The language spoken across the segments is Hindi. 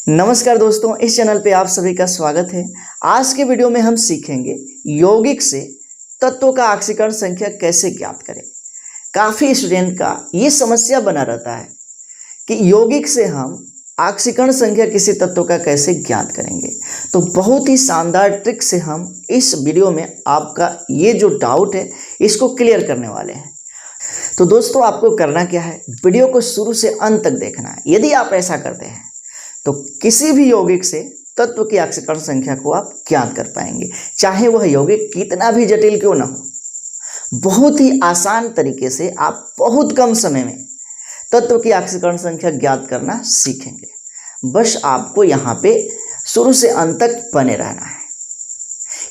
नमस्कार दोस्तों, इस चैनल पे आप सभी का स्वागत है। आज के वीडियो में हम सीखेंगे यौगिक से तत्वों का ऑक्सीकरण संख्या कैसे ज्ञात करें। काफ़ी स्टूडेंट का ये समस्या बना रहता है कि यौगिक से हम ऑक्सीकरण संख्या किसी तत्व का कैसे ज्ञात करेंगे। तो बहुत ही शानदार ट्रिक से हम इस वीडियो में आपका ये जो डाउट है इसको क्लियर करने वाले हैं। तो दोस्तों, आपको करना क्या है, वीडियो को शुरू से अंत तक देखना है। यदि आप ऐसा करते हैं तो किसी भी यौगिक से तत्व की ऑक्सीकरण संख्या को आप ज्ञात कर पाएंगे, चाहे वह यौगिक कितना भी जटिल क्यों ना हो। बहुत ही आसान तरीके से आप बहुत कम समय में तत्व की ऑक्सीकरण संख्या ज्ञात करना सीखेंगे। बस आपको यहाँ पे शुरू से अंत तक बने रहना है।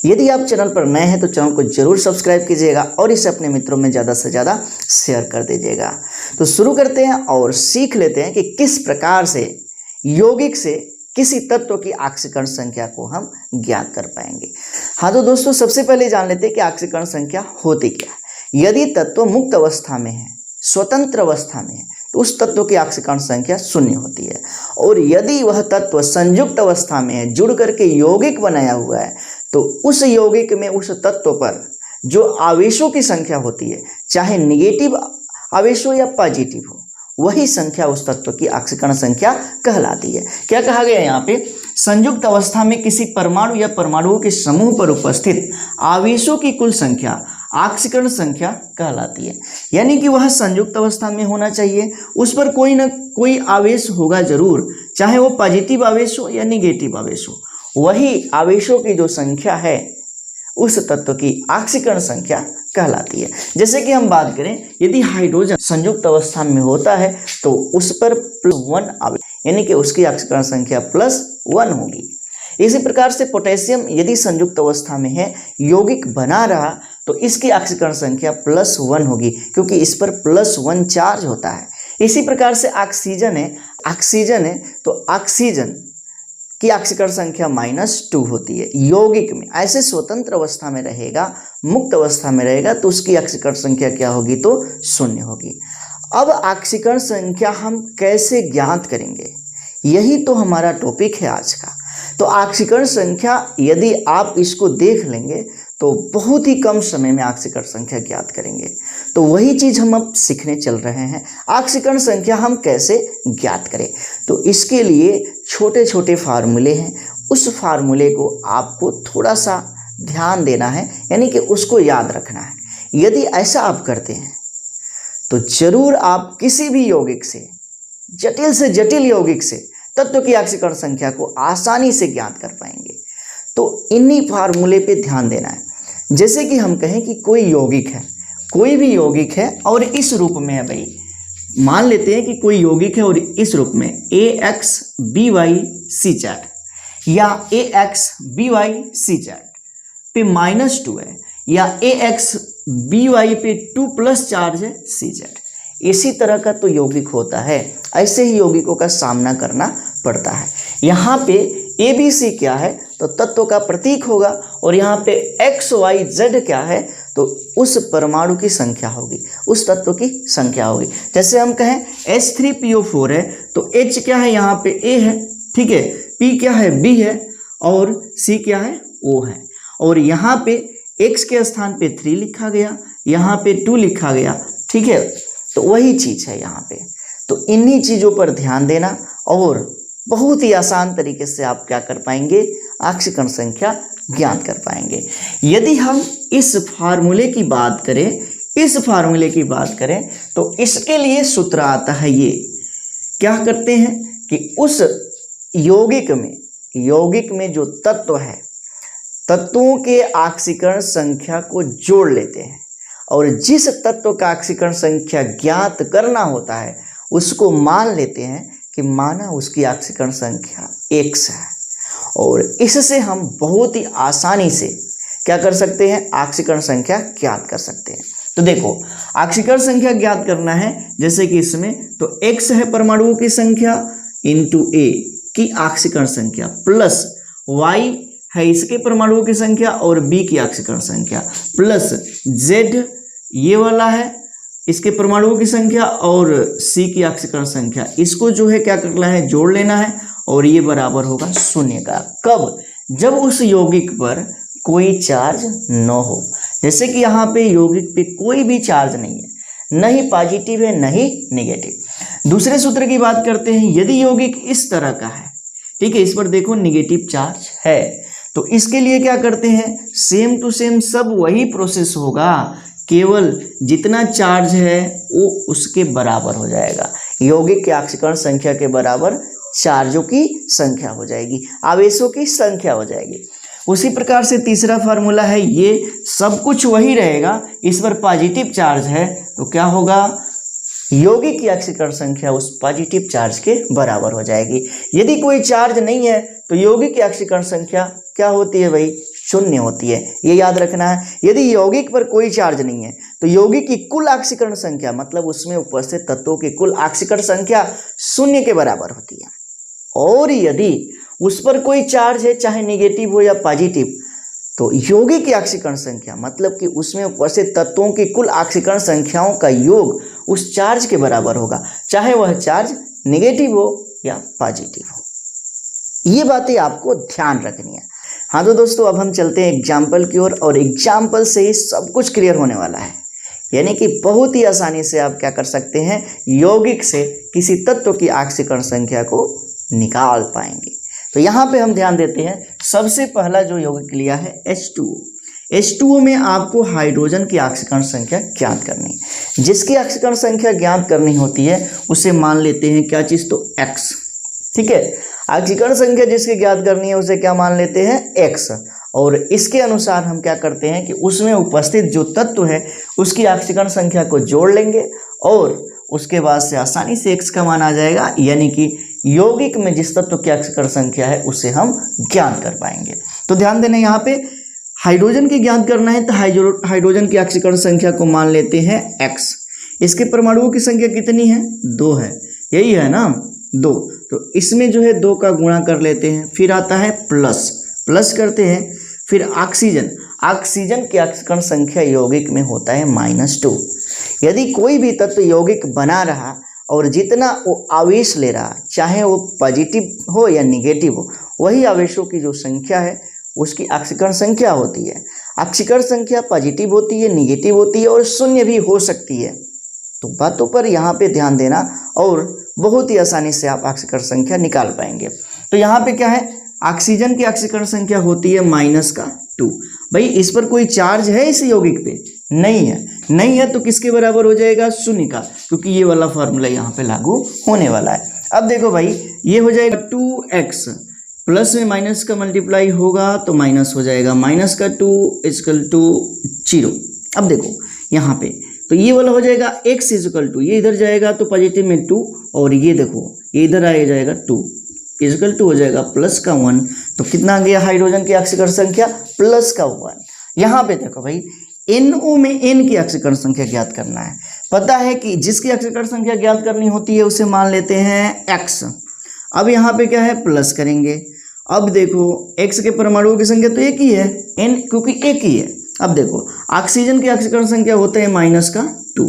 यदि आप चैनल पर नए हैं तो चैनल को जरूर सब्सक्राइब कीजिएगा और इसे अपने मित्रों में ज़्यादा से ज़्यादा शेयर कर दीजिएगा। तो शुरू करते हैं और सीख लेते हैं कि किस प्रकार से यौगिक से किसी तत्व की ऑक्सीकरण संख्या को हम ज्ञात कर पाएंगे। हाँ तो दोस्तों, सबसे पहले जान लेते हैं कि ऑक्सीकरण संख्या होती क्या है। यदि तत्व मुक्त अवस्था में है, स्वतंत्र अवस्था में है, तो उस तत्व की ऑक्सीकरण संख्या 0 होती है। और यदि वह तत्व संयुक्त अवस्था में है, जुड़ करके यौगिक बनाया हुआ है, तो उस यौगिक में उस तत्व पर जो आवेशों की संख्या होती है, चाहे निगेटिव आवेश हो या पॉजिटिव हो, वही संख्या उस तत्व की ऑक्सीकरण संख्या कहलाती है। क्या कहा गया यहाँ पे, संयुक्त अवस्था में किसी परमाणु या परमाणुओं के समूह पर उपस्थित आवेशों की कुल संख्या ऑक्सीकरण संख्या कहलाती है। यानी कि वह संयुक्त अवस्था में होना चाहिए, उस पर कोई ना कोई आवेश होगा जरूर, चाहे वो पॉजिटिव आवेश हो या निगेटिव आवेश हो। वही आवेशों की जो संख्या है उस तत्व की ऑक्सीकरण संख्या कहलाती है। जैसे कि हम बात करें, यदि हाइड्रोजन संयुक्त अवस्था में होता है तो उस पर +1 आवेश, यानी कि उसकी ऑक्सीकरण संख्या +1 होगी। इसी प्रकार से पोटेशियम यदि संयुक्त अवस्था में है, यौगिक बना रहा, तो इसकी ऑक्सीकरण संख्या +1 होगी, क्योंकि इस पर +1 चार्ज होता है। इसी प्रकार से ऑक्सीजन है तो ऑक्सीजन की ऑक्सीकरण संख्या -2 होती है यौगिक में। ऐसे स्वतंत्र अवस्था में रहेगा, मुक्त अवस्था में रहेगा, तो उसकी ऑक्सीकरण संख्या क्या होगी, तो 0 होगी। अब ऑक्सीकरण संख्या हम कैसे ज्ञात करेंगे, यही तो हमारा टॉपिक है आज का। तो ऑक्सीकरण संख्या यदि आप इसको देख लेंगे तो बहुत ही कम समय में ऑक्सीकरण संख्या ज्ञात करेंगे। तो वही चीज़ हम अब सीखने चल रहे हैं, ऑक्सीकरण संख्या हम कैसे ज्ञात करें। तो इसके लिए छोटे छोटे फार्मूले हैं, उस फार्मूले को आपको थोड़ा सा ध्यान देना है, यानी कि उसको याद रखना है। यदि ऐसा आप करते हैं तो जरूर आप किसी भी यौगिक से जटिल यौगिक से तत्व की ऑक्सीकरण संख्या को आसानी से ज्ञात कर पाएंगे। तो इन्हीं फार्मूले पे ध्यान देना है। जैसे कि हम कहें कि कोई यौगिक है, कोई भी यौगिक है और इस रूप में है, भाई मान लेते हैं कि कोई यौगिक है और इस रूप में AXBYC चैट या AXBYC पे -2 है, या AXBY पे 2+ चार्ज है CZ। इसी तरह का तो यौगिक होता है, ऐसे ही यौगिकों का सामना करना पड़ता है। यहाँ पे ABC क्या है, तो तत्व का प्रतीक होगा, और यहाँ पे XYZ क्या है, तो उस परमाणु की संख्या होगी, उस तत्व की संख्या होगी। जैसे हम कहें H3PO4 है तो H क्या है, यहाँ पे A है, ठीक है, P क्या है, B है, और C क्या है, O है। और यहाँ पे X के स्थान पे 3 लिखा गया, यहाँ पे 2 लिखा गया, ठीक है। तो वही चीज़ है यहाँ पे। तो इन्हीं चीज़ों पर ध्यान देना और बहुत ही आसान तरीके से आप क्या कर पाएंगे, ऑक्सीकरण संख्या ज्ञात कर पाएंगे। यदि हम इस फार्मूले की बात करें तो इसके लिए सूत्र आता है, ये क्या करते हैं कि उस यौगिक में जो तत्व है, तत्वों के ऑक्सीकरण संख्या को जोड़ लेते हैं, और जिस तत्व का ऑक्सीकरण संख्या ज्ञात करना होता है उसको मान लेते हैं कि माना उसकी ऑक्सीकरण संख्या X है, और इससे हम बहुत ही आसानी से क्या कर सकते हैं, ऑक्सीकरण संख्या ज्ञात कर सकते हैं। तो देखो, ऑक्सीकरण संख्या ज्ञात करना है, जैसे कि इसमें तो X है परमाणुओं की संख्या इंटू A की ऑक्सीकरण संख्या, प्लस Y है इसके परमाणुओं की संख्या और B की ऑक्सीकरण संख्या, प्लस Z ये वाला है इसके परमाणुओं की संख्या और C की ऑक्सीकरण संख्या, इसको जो है क्या करना है, जोड़ लेना है और ये बराबर होगा 0 का। कब? जब उस यौगिक पर कोई चार्ज न हो। जैसे कि यहाँ पे यौगिक पे कोई भी चार्ज नहीं है, न ही पॉजिटिव है न ही नेगेटिव। दूसरे सूत्र की बात करते हैं, यदि यौगिक इस तरह का है, ठीक है, इस पर देखो नेगेटिव चार्ज है, तो इसके लिए क्या करते हैं, सेम टू सेम सब वही प्रोसेस होगा, केवल जितना चार्ज है वो उसके बराबर हो जाएगा। यौगिक के ऑक्सीकरण संख्या के बराबर चार्जों की संख्या हो जाएगी, आवेशों की संख्या हो जाएगी। उसी प्रकार से तीसरा फार्मूला है, ये सब कुछ वही रहेगा, इस पर पॉजिटिव चार्ज है तो क्या होगा, यौगिक की ऑक्सीकरण संख्या उस पॉजिटिव चार्ज के बराबर हो जाएगी। यदि कोई चार्ज नहीं है तो यौगिक की ऑक्सीकरण संख्या क्या होती है भाई, 0 होती है, ये याद रखना है। यदि यौगिक पर कोई चार्ज नहीं है तो यौगिक की कुल ऑक्सीकरण संख्या, मतलब उसमें उपस्थित तत्वों की कुल ऑक्सीकरण संख्या 0 के बराबर होती है। और यदि उस पर कोई चार्ज है, चाहे नेगेटिव हो या पॉजिटिव, तो यौगिक की ऑक्सीकरण संख्या, मतलब कि उसमें उपस्थित तत्वों की कुल ऑक्सीकरण संख्याओं का योग उस चार्ज के बराबर होगा, चाहे वह चार्ज नेगेटिव हो या पॉजिटिव हो। ये बातें आपको ध्यान रखनी है। हाँ तो दोस्तों, अब हम चलते हैं एग्जाम्पल की ओर, और एग्जाम्पल से ही सब कुछ क्लियर होने वाला है। यानी कि बहुत ही आसानी से आप क्या कर सकते हैं, यौगिक से किसी तत्व की ऑक्सीकरण संख्या को निकाल पाएंगे। तो यहाँ पे हम ध्यान देते हैं, सबसे पहला जो यौगिक लिया है H2O। H2O में आपको हाइड्रोजन की ऑक्सीकरण संख्या ज्ञात करनी है। जिसकी ऑक्सीकरण संख्या ज्ञात करनी होती है उसे मान लेते हैं क्या चीज़, तो X, ठीक है। ऑक्सीकरण संख्या जिसकी ज्ञात करनी है उसे क्या मान लेते हैं, X, और इसके अनुसार हम क्या करते हैं कि उसमें उपस्थित जो तत्व है उसकी ऑक्सीकरण संख्या को जोड़ लेंगे, और उसके बाद से आसानी से X का मान आ जाएगा, यानी कि यौगिक में जिस तत्व की ऑक्सीकरण संख्या है उसे हम ज्ञात कर पाएंगे। तो ध्यान देना, यहाँ पे हाइड्रोजन की ज्ञात करना है तो हाइड्रोजन की ऑक्सीकरण संख्या को मान लेते हैं X। इसके परमाणुओं की संख्या कितनी है, 2 है, यही है ना, 2। तो इसमें जो है 2 का गुणा कर लेते हैं, फिर आता है प्लस करते हैं, फिर ऑक्सीजन की ऑक्सीकरण संख्या यौगिक में होता है -2। यदि कोई भी तत्व यौगिक बना रहा और जितना वो आवेश ले रहा, चाहे वो पॉजिटिव हो या निगेटिव हो, वही आवेशों की जो संख्या है उसकी ऑक्सीकरण संख्या होती है। ऑक्सीकरण संख्या पॉजिटिव होती है, निगेटिव होती है और 0 भी हो सकती है। तो बातों पर यहाँ पे ध्यान देना, और बहुत ही आसानी से आप ऑक्सीकरण संख्या निकाल पाएंगे। तो यहाँ पे क्या है, ऑक्सीजन की ऑक्सीकरण संख्या होती है -2। भाई इस पर कोई चार्ज है इस यौगिक पे, नहीं है तो किसके बराबर हो जाएगा, 0 का, क्योंकि ये वाला फॉर्मूला यहाँ पे लागू होने वाला है। अब देखो भाई, ये हो जाएगा 2x, प्लस में माइनस का मल्टीप्लाई होगा तो माइनस हो जाएगा, -2 = 0। अब देखो यहाँ पे, तो ये वाला हो जाएगा x = ये इधर जाएगा तो पॉजिटिव में 2, और ये देखो ये इधर आ जाएगा 2 = हो जाएगा +1। तो कितना आ गया हाइड्रोजन की ऑक्सीकरण संख्या, +1। यहाँ पे देखो भाई, NO में N की ऑक्सीकरण संख्या ज्ञात करना है। पता है कि जिसकी ऑक्सीकरण संख्या ज्ञात करनी होती है उसे मान लेते हैं X। अब यहाँ पे क्या है, प्लस करेंगे। अब देखो X के परमाणुओं की संख्या तो एक ही है, N क्योंकि एक ही है। अब देखो ऑक्सीजन की ऑक्सीकरण संख्या होता है -2,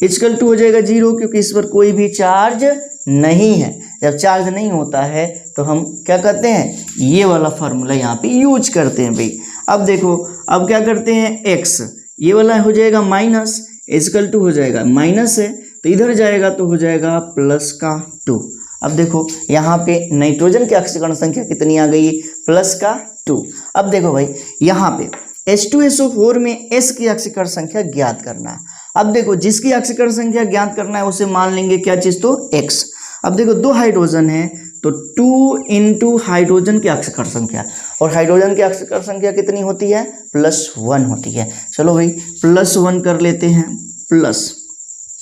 = हो जाएगा 0, क्योंकि इस पर कोई भी चार्ज नहीं है। जब चार्ज नहीं होता है तो हम क्या करते हैं, ये वाला फार्मूला यहाँ पे यूज करते हैं भाई। अब देखो, अब क्या करते हैं, x, ये वाला हो जाएगा माइनस, = हो जाएगा माइनस है तो इधर जाएगा तो हो जाएगा +2। अब देखो यहाँ पे नाइट्रोजन की ऑक्सीकरण संख्या कितनी आ गई, +2। अब देखो भाई, यहाँ पे H2SO4 में S की ऑक्सीकरण संख्या ज्ञात करना है। अब देखो जिसकी ऑक्सीकरण संख्या ज्ञात करना है उसे मान लेंगे क्या चीज़, तो X। अब देखो 2 हाइड्रोजन है तो 2 × हाइड्रोजन की ऑक्सीकरण संख्या, और हाइड्रोजन की ऑक्सीकरण संख्या कितनी होती है, +1 होती है। चलो भाई +1 कर लेते हैं, प्लस।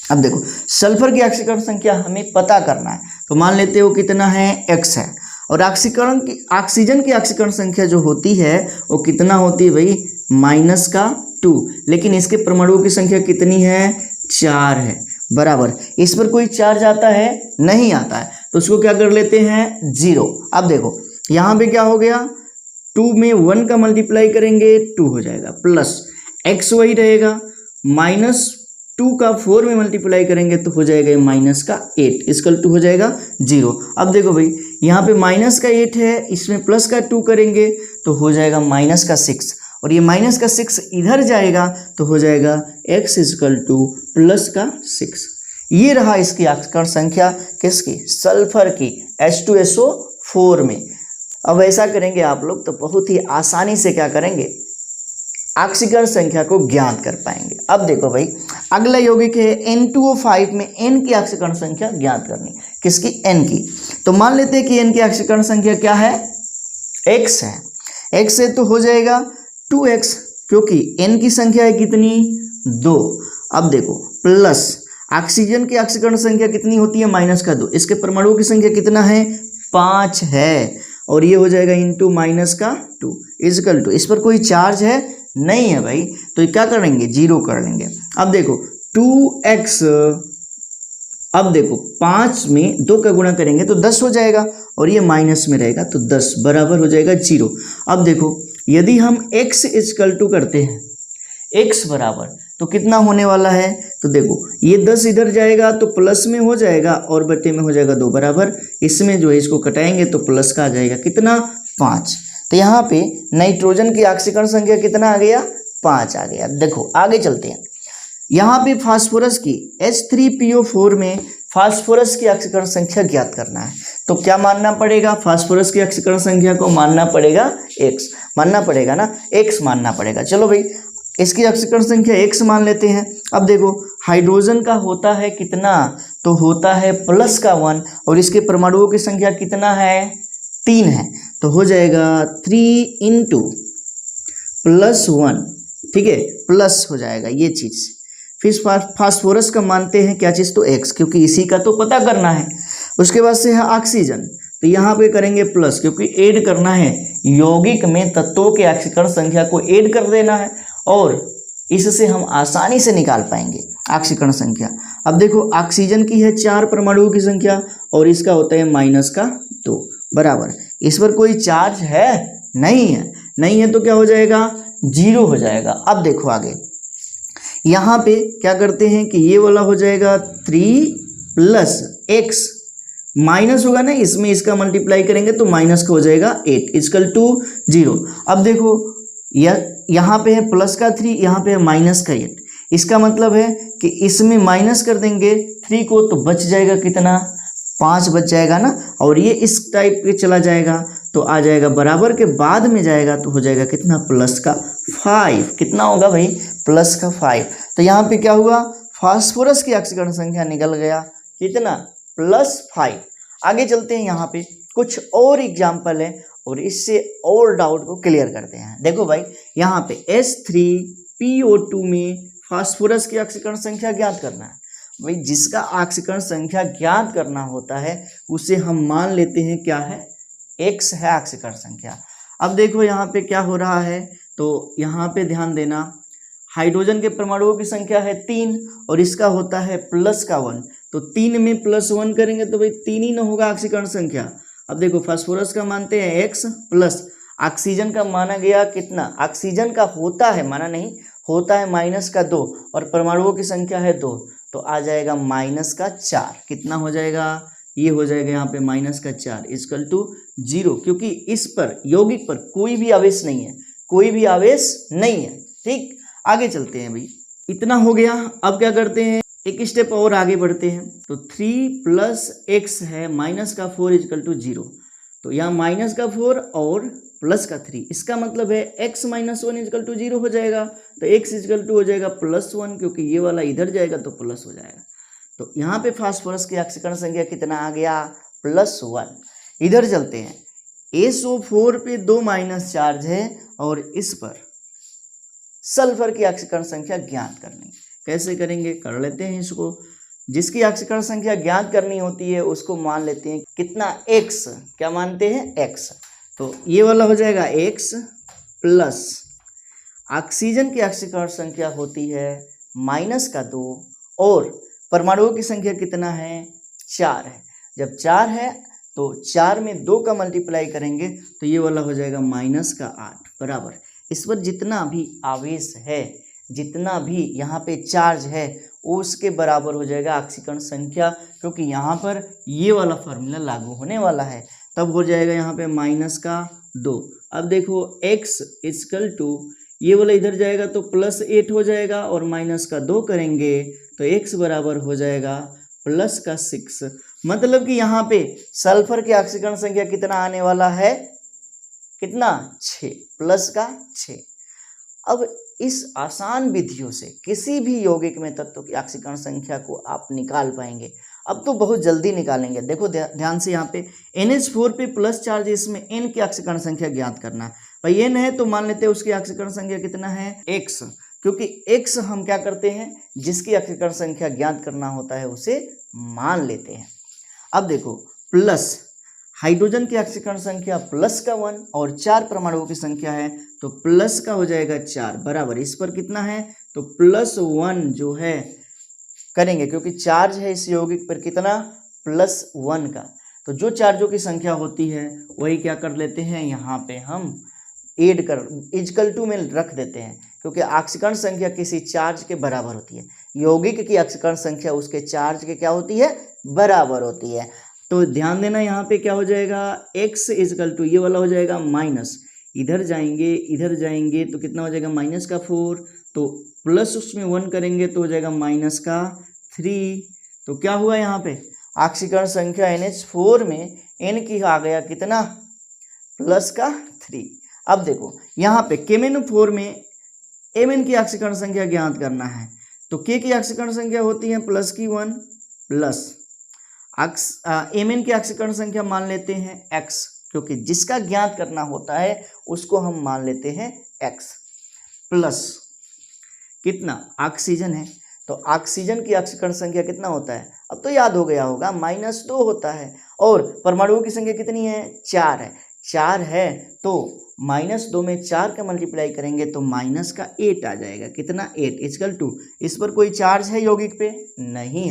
अब देखो सल्फर की ऑक्सीकरण संख्या हमें पता करना है, तो मान लेते हो कितना है, X है। और ऑक्सीजन की ऑक्सीकरण संख्या जो होती है वो कितना होती है भाई, -2, लेकिन इसके परमाणुओं की संख्या कितनी है, 4 है, बराबर। इस पर कोई चार्ज आता है, नहीं आता है, तो उसको क्या कर लेते हैं, 0। अब देखो यहाँ पे क्या हो गया, 2 में 1 का मल्टीप्लाई करेंगे 2 हो जाएगा, प्लस x वही रहेगा, -2 का 4 में मल्टीप्लाई करेंगे तो हो जाएगा -8, = हो जाएगा 0। अब देखो भाई यहाँ पे माइनस का 8 है, इसमें प्लस का 2 करेंगे तो हो जाएगा माइनस का 6, और ये माइनस का 6 इधर जाएगा तो हो जाएगा x इजकल टू प्लस का 6। ये रहा इसकी आक्सीकरण संख्या, किसकी, सल्फर की, H2SO4 में। अब ऐसा करेंगे आप लोग तो बहुत ही आसानी से क्या करेंगे, आक्सीकरण संख्या को ज्ञात कर पाएंगे। अब देखो भाई, अगला यौगिक है N2O5 में N की आक्सीकरण संख्या ज्ञात करनी, किसकी, N की। तो मान लेते हैं कि N की आक्सीकरण संख्या क्या है, X है। X है तो हो जाएगा 2X, क्योंकि N की संख्या है कितनी, 2। अब देखो प्लस ऑक्सीजन की आक्सीकरण संख्या कितनी होती है, माइनस का 2, इसके परमाणुओं की संख्या कितना है, 5 है, और ये हो जाएगा इंटू माइनस का 2 इजकल टू, इस पर कोई चार्ज है नहीं है भाई, तो ये क्या करेंगे, 0 कर लेंगे। अब देखो 2x, अब देखो 5 में 2 का गुणा करेंगे तो 10 हो जाएगा, और ये माइनस में रहेगा तो 10 बराबर हो जाएगा 0। अब देखो यदि हम x इजकल टू करते हैं, x बराबर तो कितना होने वाला है, तो देखो ये 10 इधर जाएगा तो प्लस में हो जाएगा और बटे में हो जाएगा 2 बराबर, इसमें जो है इसको कटाएंगे तो प्लस का आ जाएगा कितना, 5। तो यहाँ पे नाइट्रोजन की ऑक्सीकरण संख्या कितना आ गया, 5 आ गया। देखो आगे चलते हैं, यहाँ पे फास्फोरस की H3PO4 में फास्फोरस की ऑक्सीकरण संख्या ज्ञात करना है। तो क्या मानना पड़ेगा, फास्फोरस की ऑक्सीकरण संख्या को मानना पड़ेगा x, मानना पड़ेगा ना, x मानना पड़ेगा। चलो भाई इसकी ऑक्सीकरण संख्या x मान लेते हैं। अब देखो हाइड्रोजन का होता है कितना, तो होता है प्लस का 1, और इसके परमाणुओं की संख्या कितना है, 3 है, तो हो जाएगा 3 इंटू प्लस 1, ठीक है, प्लस हो जाएगा ये चीज़। फिर फास्फोरस का मानते हैं क्या चीज़, तो x, क्योंकि इसी का तो पता करना है। उसके बाद से है ऑक्सीजन, तो यहाँ पे करेंगे प्लस, क्योंकि ऐड करना है, यौगिक में तत्वों के ऑक्सीकरण संख्या को ऐड कर देना है, और इससे हम आसानी से निकाल पाएंगे ऑक्सीकरण संख्या। अब देखो ऑक्सीजन की है 4 परमाणुओं की संख्या, और इसका होता है माइनस का 2 बराबर, इस पर कोई चार्ज है नहीं है, नहीं है तो क्या हो जाएगा, 0 हो जाएगा। अब देखो आगे यहाँ पे क्या करते हैं कि ये वाला हो जाएगा 3 प्लस x, माइनस होगा ना, इसमें इसका मल्टीप्लाई करेंगे तो माइनस का हो जाएगा 8 इजकल टू 0। अब देखो यहाँ पे है प्लस का 3, यहाँ पे है माइनस का 8, इसका मतलब है कि इसमें माइनस कर देंगे 3 को तो बच जाएगा कितना, 5 बच जाएगा ना, और ये इस टाइप पे चला जाएगा तो आ जाएगा बराबर के बाद में जाएगा तो हो जाएगा कितना, प्लस का 5, कितना होगा भाई, प्लस का 5। तो यहाँ पे क्या हुआ, फास्फोरस की ऑक्सीकरण संख्या निकल गया कितना, +5। आगे चलते हैं, यहाँ पे कुछ और एग्जाम्पल है और इससे और डाउट को क्लियर करते हैं। देखो भाई यहाँ पे H3PO2 में फास्फोरस की ऑक्सीकरण संख्या ज्ञात करना है। भाई जिसका ऑक्सीकरण संख्या ज्ञात करना होता है उसे हम मान लेते हैं क्या है, x है ऑक्सीकरण संख्या। अब देखो यहाँ पे क्या हो रहा है, तो यहाँ पे ध्यान देना, हाइड्रोजन के परमाणुओं की संख्या है 3 और इसका होता है प्लस का 1, तो 3 में +1 करेंगे तो भाई 3 ही ना होगा ऑक्सीकरण संख्या। अब देखो फास्फोरस का मानते हैं x प्लस ऑक्सीजन का माना गया कितना, ऑक्सीजन का होता है, माना नहीं, होता है -2 और परमाणुओं की संख्या है 2, तो आ जाएगा -4। कितना हो जाएगा, ये हो जाएगा यहाँ पे -4 इक्वल टू 0, क्योंकि इस पर यौगिक पर कोई भी आवेश नहीं है, कोई भी आवेश नहीं है। ठीक, आगे चलते हैं भाई, इतना हो गया। अब क्या करते हैं, एक स्टेप और आगे बढ़ते हैं, तो 3 + x है -4 इक्वल टू 0, तो यहाँ -4 और +3, इसका मतलब है x - 1 इक्वल टू 0 हो जाएगा, तो x इक्वल टू हो जाएगा +1, क्योंकि ये वाला इधर जाएगा तो प्लस हो जाएगा। तो यहाँ पे फास्फोरस की ऑक्सीकरण संख्या कितना आ गया, +1। इधर चलते हैं, SO4 पे 2 माइनस चार्ज है और इस पर सल्फर की ऑक्सीकरण संख्या ज्ञात करनी। कैसे करेंगे, कर लेते हैं इसको। जिसकी ऑक्सीकरण संख्या ज्ञात करनी होती है उसको मान लेते हैं कितना, x, क्या मानते हैं, x, तो ये वाला हो जाएगा x प्लस ऑक्सीजन की ऑक्सीकरण संख्या होती है -2 और परमाणुओं की संख्या कितना है, 4 है। जब 4 है तो 4 में 2 का मल्टीप्लाई करेंगे तो ये वाला हो जाएगा -8 बराबर, इस पर जितना भी आवेश है, जितना भी यहाँ पे चार्ज है वो उसके बराबर हो जाएगा ऑक्सीकरण संख्या, क्योंकि यहाँ पर ये वाला फार्मूला लागू होने वाला है। तब हो जाएगा यहाँ पे -2। अब देखो x इक्वल टू ये वाला इधर जाएगा तो +8 हो जाएगा और -2 करेंगे तो x बराबर हो जाएगा +6। मतलब कि यहाँ पे सल्फर की ऑक्सीकरण संख्या कितना आने वाला है, कितना 6 +6। अब इस आसान विधियों से किसी भी यौगिक में तत्व की ऑक्सीकरण संख्या को आप निकाल पाएंगे। अब तो बहुत जल्दी निकालेंगे। देखो ध्यान से यहाँ पे NH4 पे प्लस चार्ज, इसमें N की ऑक्सीकरण संख्या ज्ञात करना है। भाई N है तो मान लेते हैं उसकी ऑक्सीकरण संख्या कितना है X, क्योंकि X हम क्या करते हैं, जिसकी ऑक्सीकरण संख्या ज्ञात करना होता है उसे मान लेते हैं। अब देखो प्लस हाइड्रोजन की ऑक्सीकरण संख्या +1 और 4 परमाणुओं की संख्या है तो प्लस का हो जाएगा 4 बराबर इस पर कितना है तो +1 जो है करेंगे, क्योंकि चार्ज है इस यौगिक पर कितना +1 का। तो जो चार्जों की संख्या होती है वही क्या कर लेते हैं, यहाँ पे हम ऐड कर इक्वल टू में रख देते हैं, क्योंकि ऑक्सीकरण संख्या किसी चार्ज के बराबर होती है। यौगिक की ऑक्सीकरण संख्या उसके चार्ज के क्या होती है, बराबर होती है। तो ध्यान देना यहाँ पे क्या हो जाएगा, x इक्वल टू ये वाला हो जाएगा माइनस, इधर जाएंगे तो कितना हो जाएगा -4, तो प्लस उसमें 1 करेंगे तो हो जाएगा -3। तो क्या हुआ यहाँ पे ऑक्सीकरण संख्या NH4 में N की आ गया कितना +3। अब देखो यहाँ पे KMnO4 में Mn की ऑक्सीकरण संख्या ज्ञात करना है, तो K की ऑक्सीकरण संख्या होती है +1 प्लस Mn की ऑक्सीकरण संख्या मान लेते हैं x, क्योंकि जिसका ज्ञात करना होता है उसको हम मान लेते हैं x, प्लस कितना ऑक्सीजन है तो ऑक्सीजन की ऑक्सीकरण संख्या कितना होता है, अब तो याद हो गया होगा -2 होता है। और परमाणुओं की संख्या कितनी है, 4 है तो -2 में 4 का मल्टीप्लाई करेंगे तो -8 आ जाएगा, कितना 8 इक्वल टू इस पर कोई चार्ज है यौगिक पे, नहीं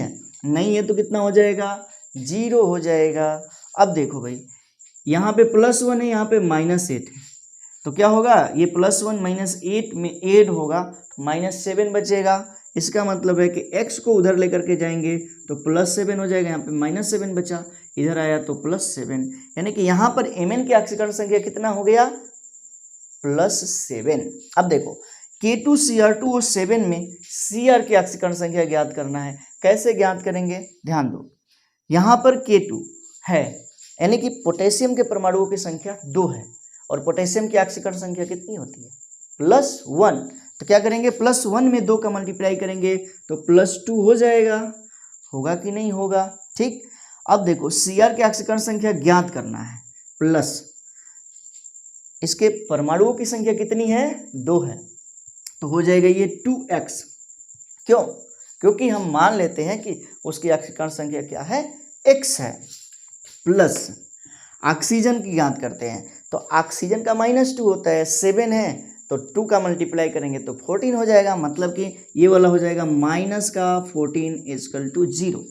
है तो कितना हो जाएगा 0 हो जाएगा। अब देखो भाई यहाँ पे +1 है, यहाँ पे -8 है, तो क्या होगा ये +1 -8 में ऐड होगा तो -7 बचेगा। इसका मतलब है कि x को उधर लेकर के जाएंगे तो +7 हो जाएगा, यहाँ पे -7 बचा, इधर आया तो +7, यानी कि यहाँ पर Mn की ऑक्सीकरण संख्या कितना हो गया +7। अब देखो K2Cr2 और 7 में Cr की ऑक्सीकरण संख्या ज्ञात करना है, कैसे ज्ञात करेंगे, ध्यान दो। यहाँ पर K2 है, यानी कि पोटेशियम के परमाणुओं की संख्या 2 है और पोटेशियम की ऑक्सीकरण संख्या कितनी होती है +1, तो क्या करेंगे +1 में 2 का मल्टीप्लाई करेंगे तो +2 हो जाएगा, होगा कि नहीं होगा, ठीक। अब देखो Cr की ऑक्सीकरण संख्या ज्ञात करना है, प्लस इसके परमाणुओं की संख्या कितनी है 2 है, तो हो जाएगा ये 2x, क्यों, क्योंकि हम मान लेते हैं कि उसकी ऑक्सीकरण संख्या क्या है x है, प्लस ऑक्सीजन की ज्ञात करते हैं तो ऑक्सीजन का -2 होता है, 7 है तो 2 का मल्टीप्लाई करेंगे तो 14 हो जाएगा, मतलब कि ये वाला हो जाएगा -14 इक्वल टू 0,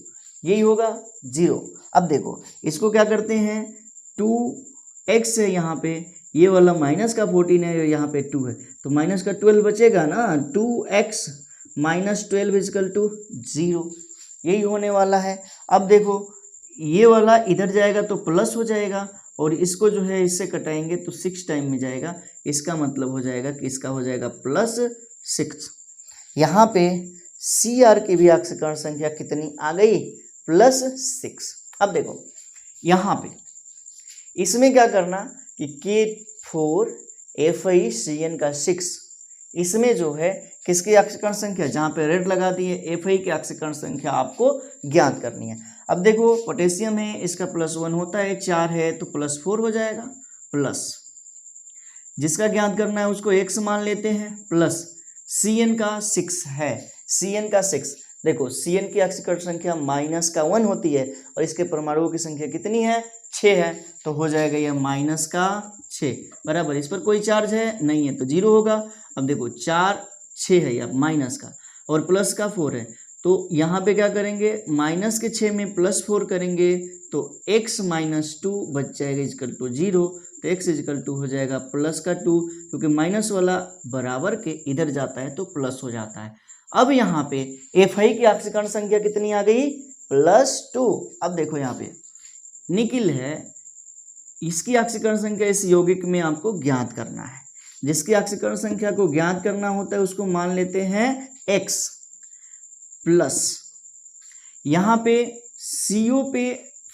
यही होगा 0। अब देखो इसको क्या करते हैं 2x है, यहाँ पे ये वाला -14 है और यहाँ पे 2 है तो -12 बचेगा ना, 2x -12 इक्वल टू 0, यही होने वाला है। अब देखो ये वाला इधर जाएगा तो प्लस हो जाएगा और इसको जो है इससे कटाएंगे तो 6 टाइम में जाएगा, इसका मतलब हो जाएगा कि इसका हो जाएगा +6। यहाँ पे Cr की भी ऑक्सीकरण संख्या कितनी आ गई +6। अब देखो यहाँ पे इसमें क्या करना कि K4FeCN का 6, इसमें जो है किसकी ऑक्सीकरण संख्या, जहाँ पे रेड लगा दी है Fe की ऑक्सीकरण संख्या आपको ज्ञात करनी है। अब देखो पोटेशियम है, इसका +1 होता है, 4 है तो +4 हो जाएगा, प्लस जिसका ज्ञात करना है उसको x मान लेते हैं, प्लस Cn का 6 है, Cn का 6 देखो Cn की ऑक्सीकरण संख्या -1 होती है और इसके परमाणुओं की संख्या कितनी है 6 है, तो हो जाएगा यह -6 बराबर, इस पर कोई चार्ज है नहीं है तो 0 होगा। अब देखो 4 6 है या माइनस का और प्लस का 4 है, तो यहाँ पे क्या करेंगे -6 में +4 करेंगे तो x -2 बच जाएगा इक्वल टू 0, तो x इक्वल टू हो जाएगा +2, क्योंकि माइनस वाला बराबर के इधर जाता है तो प्लस हो जाता है। अब यहाँ पे Fe की ऑक्सीकरण संख्या कितनी आ गई +2। अब देखो यहाँ पे निकिल है इसकी ऑक्सीकरण संख्या इस यौगिक में आपको ज्ञात करना है। जिसकी ऑक्सीकरण संख्या को ज्ञात करना होता है उसको मान लेते हैं x प्लस, यहाँ पे CO पे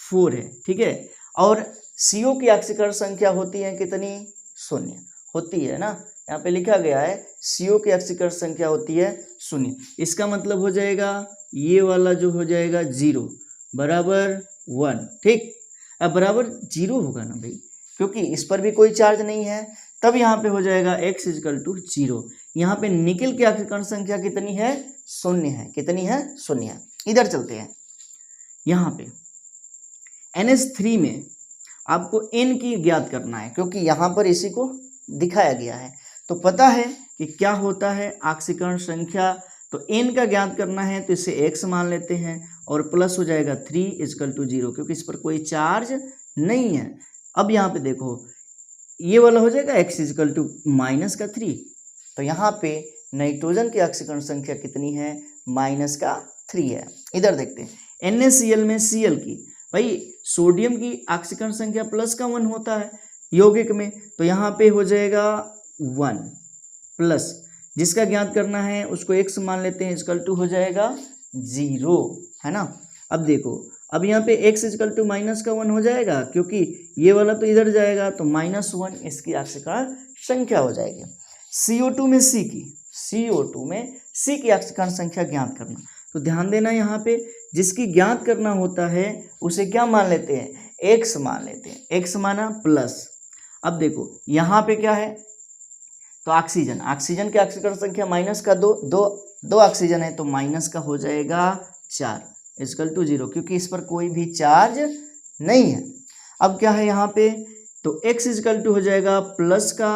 4 है, ठीक है, और CO की ऑक्सीकरण संख्या होती है कितनी, 0 होती है ना, यहाँ पे लिखा गया है CO की ऑक्सीकरण संख्या होती है 0। इसका मतलब हो जाएगा ये वाला जो हो जाएगा 0 बराबर 1, ठीक। अब बराबर 0 होगा ना भाई, क्योंकि इस पर भी कोई चार्ज नहीं है, तब यहाँ पे हो जाएगा x इजकल टू 0। यहाँ पे निकेल की ऑक्सीकरण संख्या कितनी है, 0 है, कितनी है, 0 है। इधर चलते हैं, यहाँ पे NH3 में आपको N की ज्ञात करना है, क्योंकि यहाँ पर इसी को दिखाया गया है, तो पता है कि क्या होता है ऑक्सीकरण संख्या, तो N का ज्ञात करना है तो इसे x मान लेते हैं और प्लस हो जाएगा 3 इजकल टू 0, क्योंकि इस पर कोई चार्ज नहीं है। अब यहाँ पे देखो ये वाला हो जाएगा x इजकल टू माइनस का 3, तो यहाँ पे नाइट्रोजन की ऑक्सीकरण संख्या कितनी है, माइनस का 3 है। इधर देखते हैं NaCl में Cl की, भाई सोडियम की ऑक्सीकरण संख्या प्लस का 1 होता है यौगिक में, तो यहाँ पे हो जाएगा 1 प्लस, जिसका ज्ञात करना है उसको x मान लेते हैं, इजकल टू हो जाएगा 0, है ना। अब देखो, अब यहाँ पे x इजकल टू माइनस का 1 हो जाएगा, क्योंकि ये वाला तो इधर जाएगा, तो -1 इसकी ऑक्सीकरण संख्या हो जाएगी। CO2 में C की ऑक्सीकरण संख्या ज्ञात करना, तो ध्यान देना यहाँ पे जिसकी ज्ञात करना होता है उसे क्या मान लेते हैं, x मान लेते हैं, x माना प्लस। अब देखो यहाँ पे क्या है, तो ऑक्सीजन की ऑक्सीकरण संख्या माइनस का 2 ऑक्सीजन है, तो माइनस का हो जाएगा 4 इजकल टू 0, क्योंकि इस पर कोई भी चार्ज नहीं है। अब क्या है यहाँ पे, तो x इजकल टू हो जाएगा प्लस का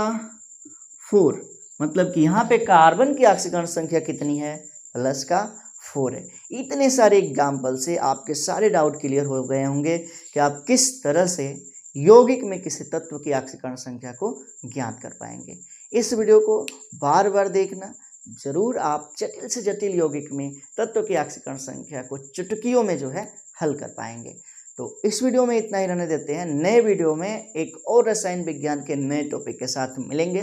4, मतलब कि यहाँ पे कार्बन की ऑक्सीकरण संख्या कितनी है, प्लस का 4 है। इतने सारे एग्जाम्पल से आपके सारे डाउट क्लियर हो गए होंगे कि आप किस तरह से यौगिक में किसी तत्व की ऑक्सीकरण संख्या को ज्ञात कर पाएंगे। इस वीडियो को बार बार देखना, जरूर आप जटिल से जटिल यौगिक में तत्व की ऑक्सीकरण संख्या को चुटकियों में जो है हल कर पाएंगे। तो इस वीडियो में इतना ही रहने देते हैं, नए वीडियो में एक और रसायन विज्ञान के नए टॉपिक के साथ मिलेंगे।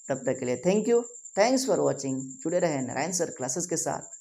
तब तक के लिए thank you, thanks for watching. जुड़े रहे नारायण सर क्लासेस के साथ।